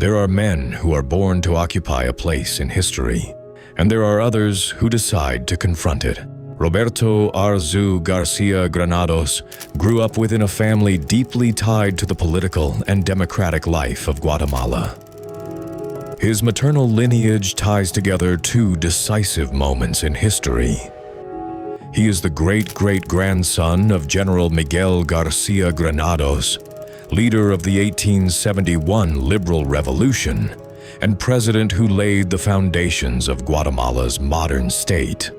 There are men who are born to occupy a place in history, and there are others who decide to confront it. Roberto Arzú García-Granados grew up within a family deeply tied to the political and democratic life of Guatemala. His maternal lineage ties together two decisive moments in history. He is the great-great-grandson of General Miguel García-Granados, leader of the 1871 Liberal Revolution, and president who laid the foundations of Guatemala's modern state.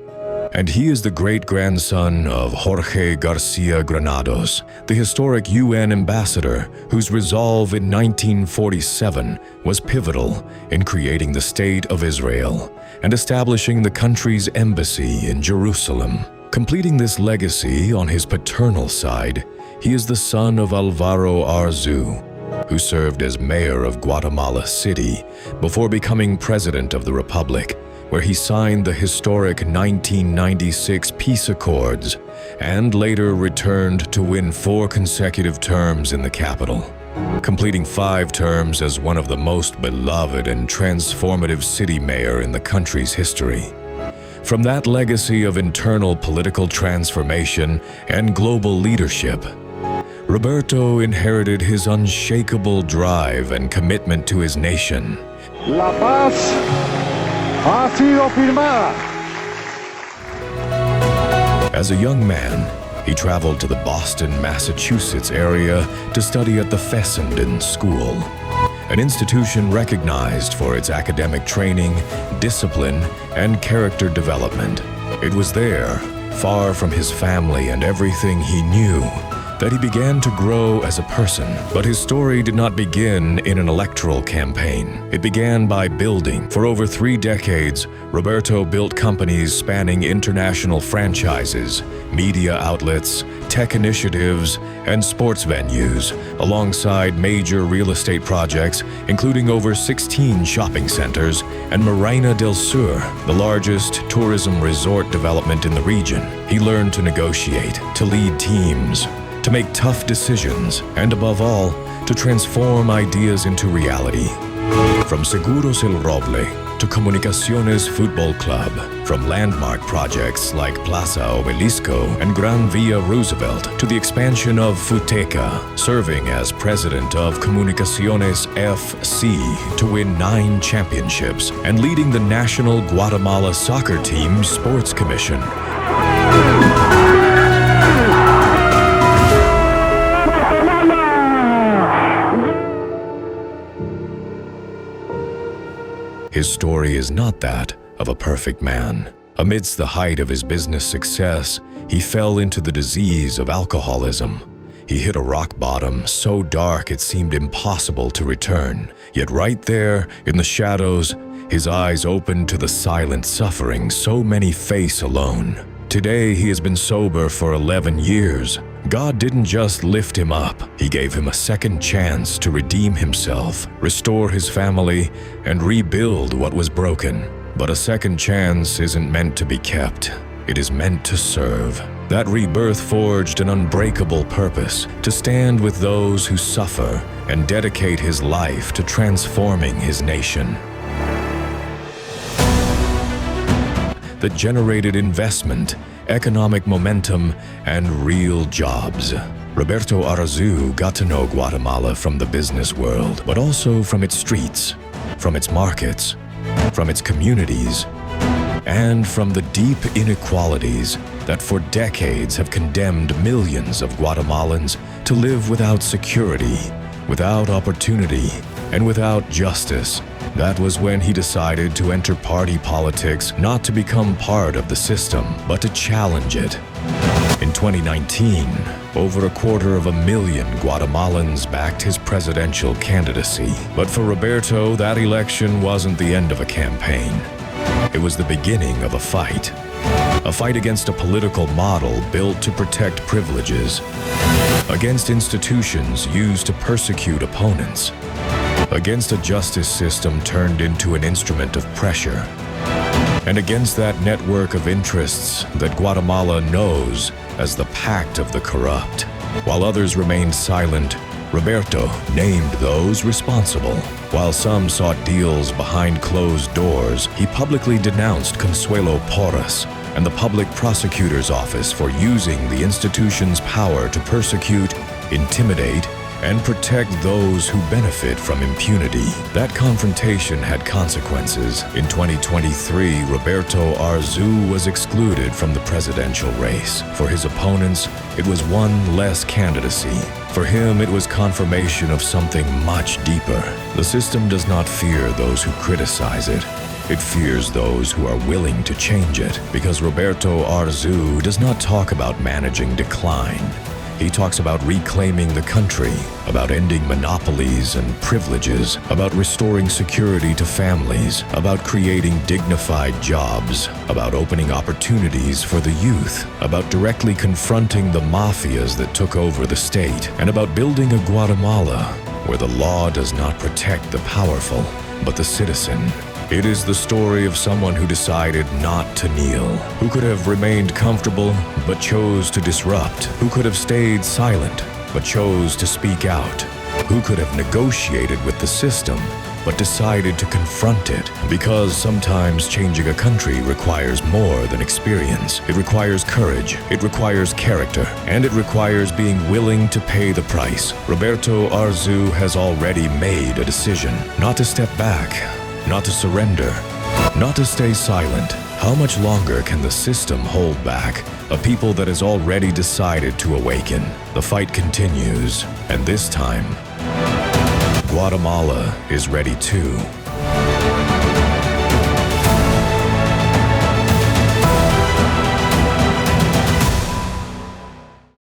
And he is the great-grandson of Jorge García-Granados, the historic UN ambassador whose resolve in 1947 was pivotal in creating the State of Israel and establishing the country's embassy in Jerusalem. Completing this legacy on his paternal side, he is the son of Álvaro Arzú, who served as mayor of Guatemala City before becoming president of the Republic, where he signed the historic 1996 peace accords and later returned to win 4 consecutive terms in the capital, completing 5 terms as one of the most beloved and transformative city mayor in the country's history. From that legacy of internal political transformation and global leadership, Roberto inherited his unshakable drive and commitment to his nation. La paz ha sido firmada. As a young man, he traveled to the Boston, Massachusetts area to study at the Fessenden School, an institution recognized for its academic training, discipline, and character development. It was there, far from his family and everything he knew, that he began to grow as a person. But his story did not begin in an electoral campaign. It began by building. For over 3 decades, Roberto built companies spanning international franchises, media outlets, tech initiatives, and sports venues, alongside major real estate projects, including over 16 shopping centers and Marina del Sur, the largest tourism resort development in the region. He learned to negotiate, to lead teams, to make tough decisions, and above all, to transform ideas into reality. From Seguros El Roble to Comunicaciones Football Club, from landmark projects like Plaza Obelisco and Gran Via Roosevelt to the expansion of Futeca, serving as president of Comunicaciones FC to win 9 championships, and leading the national Guatemala soccer team sports commission. His story is not that of a perfect man. Amidst the height of his business success, he fell into the disease of alcoholism. He hit a rock bottom so dark it seemed impossible to return. Yet right there, in the shadows, his eyes opened to the silent suffering so many face alone. Today, he has been sober for 11 years. God didn't just lift him up, He gave him a second chance to redeem himself, restore his family, and rebuild what was broken. But a second chance isn't meant to be kept. It is meant to serve. That rebirth forged an unbreakable purpose to stand with those who suffer and dedicate his life to transforming his nation. That generated investment, economic momentum, and real jobs. Roberto Arzú got to know Guatemala from the business world, but also from its streets, from its markets, from its communities, and from the deep inequalities that for decades have condemned millions of Guatemalans to live without security, without opportunity, and without justice. That was when he decided to enter party politics, not to become part of the system, but to challenge it. In 2019, over 250,000 Guatemalans backed his presidential candidacy. But for Roberto, that election wasn't the end of a campaign. It was the beginning of a fight. A fight against a political model built to protect privileges, against institutions used to persecute opponents, against a justice system turned into an instrument of pressure, and against that network of interests that Guatemala knows as the pact of the corrupt. While others remained silent, Roberto named those responsible. While some sought deals behind closed doors, he publicly denounced Consuelo Porras and the Public Prosecutor's Office for using the institution's power to persecute, intimidate, and protect those who benefit from impunity. That confrontation had consequences. In 2023, Roberto Arzú was excluded from the presidential race. For his opponents, it was one less candidacy. For him, it was confirmation of something much deeper. The system does not fear those who criticize it. It fears those who are willing to change it, because Roberto Arzú does not talk about managing decline. He talks about reclaiming the country, about ending monopolies and privileges, about restoring security to families, about creating dignified jobs, about opening opportunities for the youth, about directly confronting the mafias that took over the state, and about building a Guatemala where the law does not protect the powerful, but the citizen. It is the story of someone who decided not to kneel, who could have remained comfortable but chose to disrupt, who could have stayed silent but chose to speak out, who could have negotiated with the system but decided to confront it. Because sometimes changing a country requires more than experience. It requires courage, it requires character, and it requires being willing to pay the price. Roberto Arzú has already made a decision not to step back, not to surrender, not to stay silent. How much longer can the system hold back a people that has already decided to awaken? The fight continues, and this time, Guatemala is ready too.